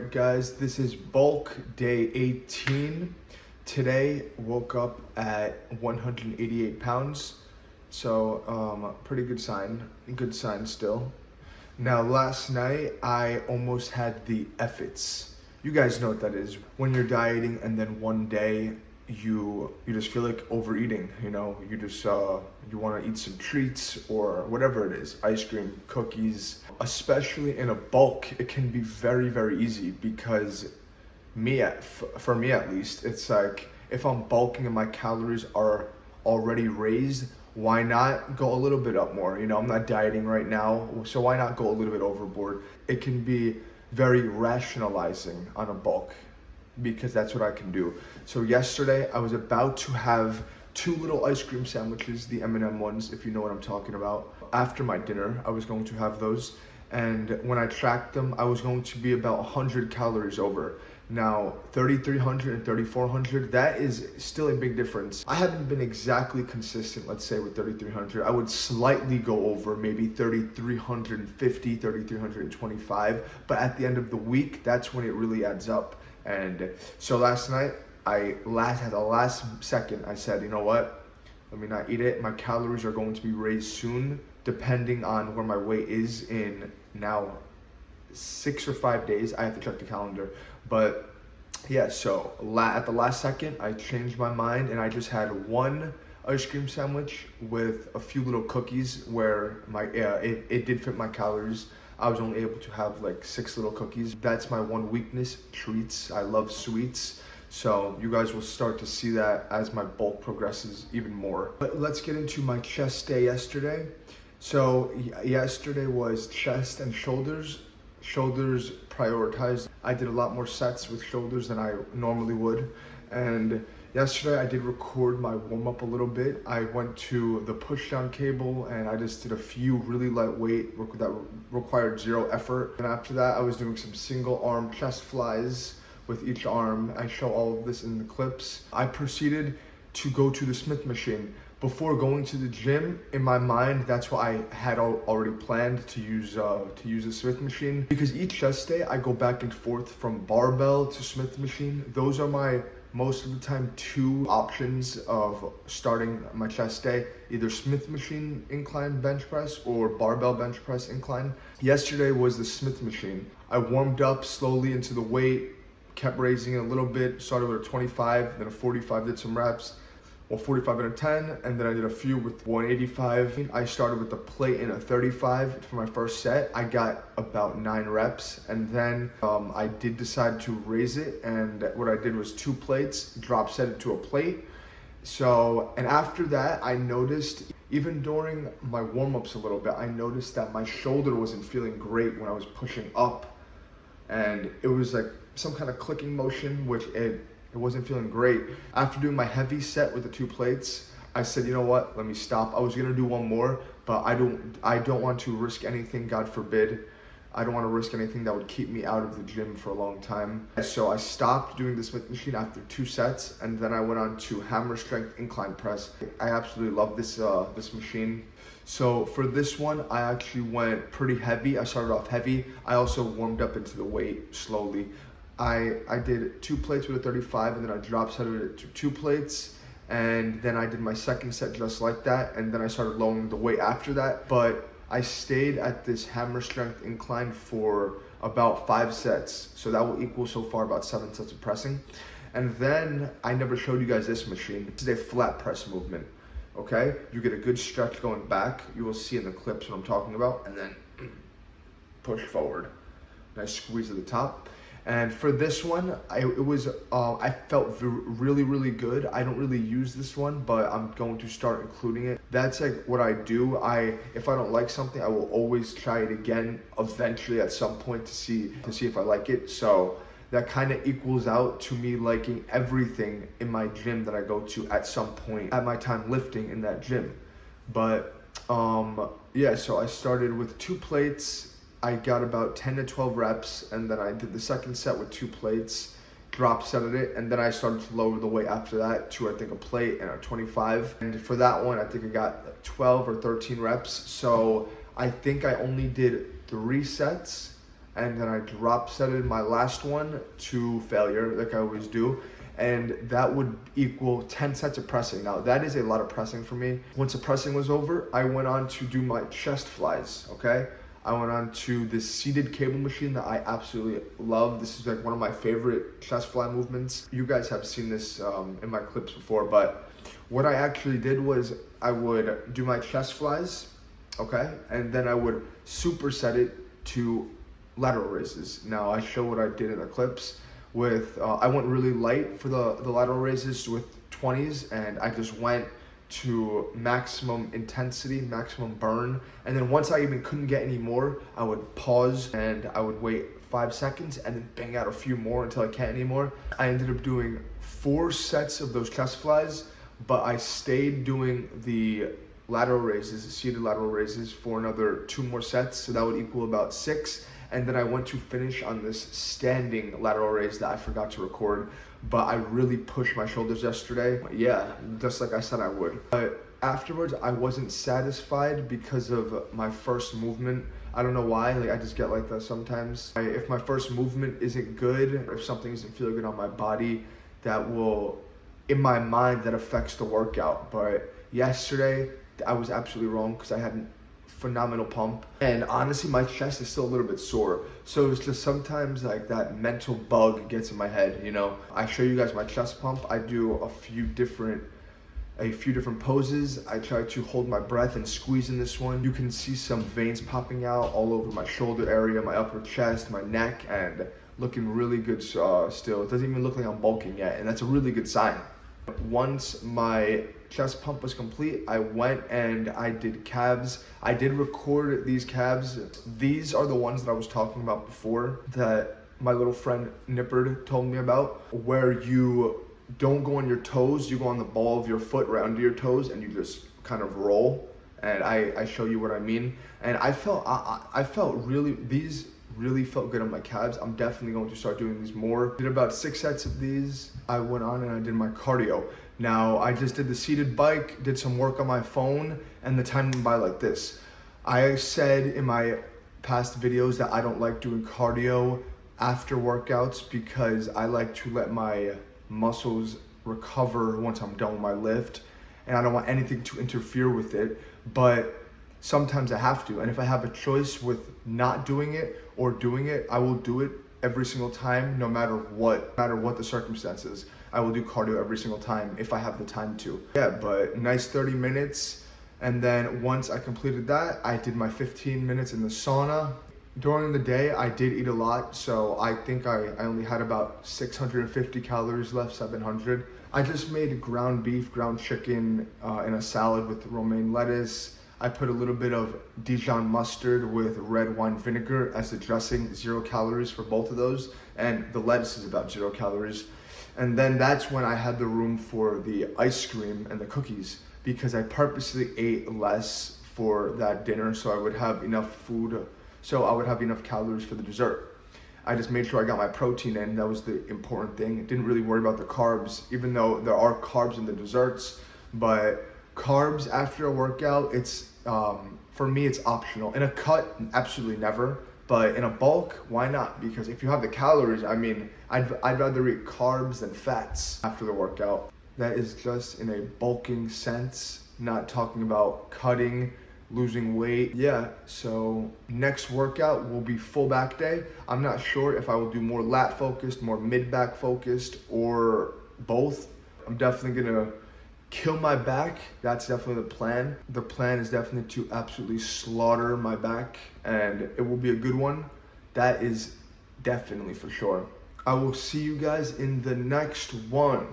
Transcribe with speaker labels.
Speaker 1: Alright guys, this is bulk day 18. Today woke up at 188 pounds. So pretty good sign still. Now last night I almost had the effits. You guys know what that is. When you're dieting and then one day you just feel like overeating, you just you want to eat some treats or whatever it is, ice cream, cookies. Especially in a bulk, it can be very easy because for me at least, it's like if I'm bulking and my calories are already raised, why not go a little bit up more? I'm not dieting right now, so why not go a little bit overboard? It can be very rationalizing on a bulk, because that's what I can do. So yesterday I was about to have 2 little ice cream sandwiches, the M&M ones, if you know what I'm talking about. After my dinner, I was going to have those. And when I tracked them, I was going to be about 100 calories over. Now, 3,300 and 3,400, that is still a big difference. I haven't been exactly consistent, let's say, with 3,300. I would slightly go over, maybe 3,350, 3,325. But at the end of the week, that's when it really adds up. And so last night, at the last second, I said, you know what? Let me not eat it. My calories are going to be raised soon, depending on where my weight is in now 6 or 5 days. I have to check the calendar. But yeah, so at the last second, I changed my mind and I just had 1 ice cream sandwich with a few little cookies where it did fit my calories. I was only able to have like 6 little cookies. That's my one weakness, treats. I love sweets. So you guys will start to see that as my bulk progresses even more. But let's get into my chest day yesterday. So yesterday was chest and shoulders. Shoulders prioritized. I did a lot more sets with shoulders than I normally would. And yesterday I did record my warm-up a little bit. I went to the push-down cable and I just did a few really lightweight that required 0 effort. And after that I was doing some single arm chest flies with each arm. I show all of this in the clips. I proceeded to go to the Smith machine. Before going to the gym, in my mind, that's what I had already planned to use the Smith machine. Because each chest day, I go back and forth from barbell to Smith machine. Those are my, most of the time, 2 options of starting my chest day. Either Smith machine incline bench press or barbell bench press incline. Yesterday was the Smith machine. I warmed up slowly into the weight, kept raising it a little bit, started with a 25, then a 45, did some reps. 45 and a 10, and then I did a few with 185. I started with a plate and a 35 for my first set. I got about 9 reps, and then I did decide to raise it, and what I did was 2 plates, drop set it to a plate. So, and after that, I noticed, even during my warm-ups a little bit, I noticed that my shoulder wasn't feeling great when I was pushing up, and it was like some kind of clicking motion, which it wasn't feeling great. After doing my heavy set with the 2 plates, I said, you know what, let me stop. I was gonna do 1 more, but I don't want to risk anything, God forbid. I don't want to risk anything that would keep me out of the gym for a long time. So I stopped doing the Smith machine after 2 sets, and then I went on to hammer strength incline press. I absolutely love this machine. So for this one, I actually went pretty heavy. I started off heavy. I also warmed up into the weight slowly. I did 2 plates with a 35, and then I drop set it to 2 plates, and then I did my second set just like that, and then I started lowering the weight after that. But I stayed at this hammer strength incline for about 5 sets, so that will equal so far about 7 sets of pressing. And then I never showed you guys this machine. This is a flat press movement, okay? You get a good stretch going back. You will see in the clips what I'm talking about, and then push forward. Nice squeeze at the top. And for this one, I felt really good. I don't really use this one, but I'm going to start including it. That's like what I do. If I don't like something, I will always try it again eventually at some point to see if I like it. So that kind of equals out to me liking everything in my gym that I go to at some point at my time lifting in that gym. But yeah, so I started with 2 plates. I got about 10 to 12 reps, and then I did the second set with 2 plates, drop setted it, and then I started to lower the weight after that to, I think, a plate and a 25. And for that one, I think I got 12 or 13 reps. So I think I only did 3 sets and then I drop setted my last one to failure, like I always do. And that would equal 10 sets of pressing. Now, that is a lot of pressing for me. Once the pressing was over, I went on to do my chest flies, okay? I went on to this seated cable machine that I absolutely love. This is like one of my favorite chest fly movements. You guys have seen this in my clips before, but what I actually did was I would do my chest flies, okay? And then I would superset it to lateral raises. Now, I show what I did in the clips. I went really light for the lateral raises with 20s, and I just went to maximum intensity, maximum burn. And then once I even couldn't get any more, I would pause and I would wait 5 seconds and then bang out a few more until I can't anymore. I ended up doing 4 sets of those chest flies, but I stayed doing the lateral raises, seated lateral raises, for another 2 more sets. So that would equal about 6. And then I went to finish on this standing lateral raise that I forgot to record, but I really pushed my shoulders yesterday. Yeah, just like I said I would. But afterwards, I wasn't satisfied because of my first movement. I don't know why, like I just get like that sometimes. If my first movement isn't good, if something isn't feeling good on my body, that will, in my mind, that affects the workout. But yesterday, I was absolutely wrong because I hadn't phenomenal pump, and honestly my chest is still a little bit sore, so it's just sometimes like that mental bug gets in my head, you know. I show you guys my chest pump. I do a few different poses. I try to hold my breath and squeeze in this one. You can see some veins popping out all over my shoulder area, my upper chest, my neck, and looking really good still. It doesn't even look like I'm bulking yet, and that's a really good sign. Once my chest pump was complete, I went and I did calves. I did record these calves. These are the ones that I was talking about before that my little friend Nippard told me about, where you don't go on your toes, you go on the ball of your foot right under your toes and you just kind of roll. And I show you what I mean. And I felt these really felt good on my calves. I'm definitely going to start doing these more. Did about 6 sets of these. I went on and I did my cardio. Now, I just did the seated bike, did some work on my phone, and the time went by like this. I said in my past videos that I don't like doing cardio after workouts because I like to let my muscles recover once I'm done with my lift, and I don't want anything to interfere with it. But sometimes I have to, and if I have a choice with not doing it or doing it, I will do it every single time, no matter what the circumstances. I will do cardio every single time if I have the time to. Yeah, but nice 30 minutes. And then once I completed that, I did my 15 minutes in the sauna. During the day, I did eat a lot, so I think I only had about 650 calories left, 700. I just made ground beef, ground chicken in a salad with romaine lettuce. I put a little bit of Dijon mustard with red wine vinegar as the dressing, 0 calories for both of those, and the lettuce is about 0 calories. And then that's when I had the room for the ice cream and the cookies, because I purposely ate less for that dinner so I would have enough food, so I would have enough calories for the dessert. I just made sure I got my protein in. That was the important thing. Didn't really worry about the carbs, even though there are carbs in the desserts, but carbs after a workout, it's for me, it's optional. In a cut, absolutely never. But in a bulk, why not? Because if you have the calories, I mean, I'd rather eat carbs than fats after the workout. That is just in a bulking sense, not talking about cutting, losing weight. Yeah, so next workout will be full back day. I'm not sure if I will do more lat focused, more mid back focused, or both. I'm definitely gonna kill my back. That's definitely the plan. The plan is definitely to absolutely slaughter my back, and it will be a good one. That is definitely for sure. I will see you guys in the next one.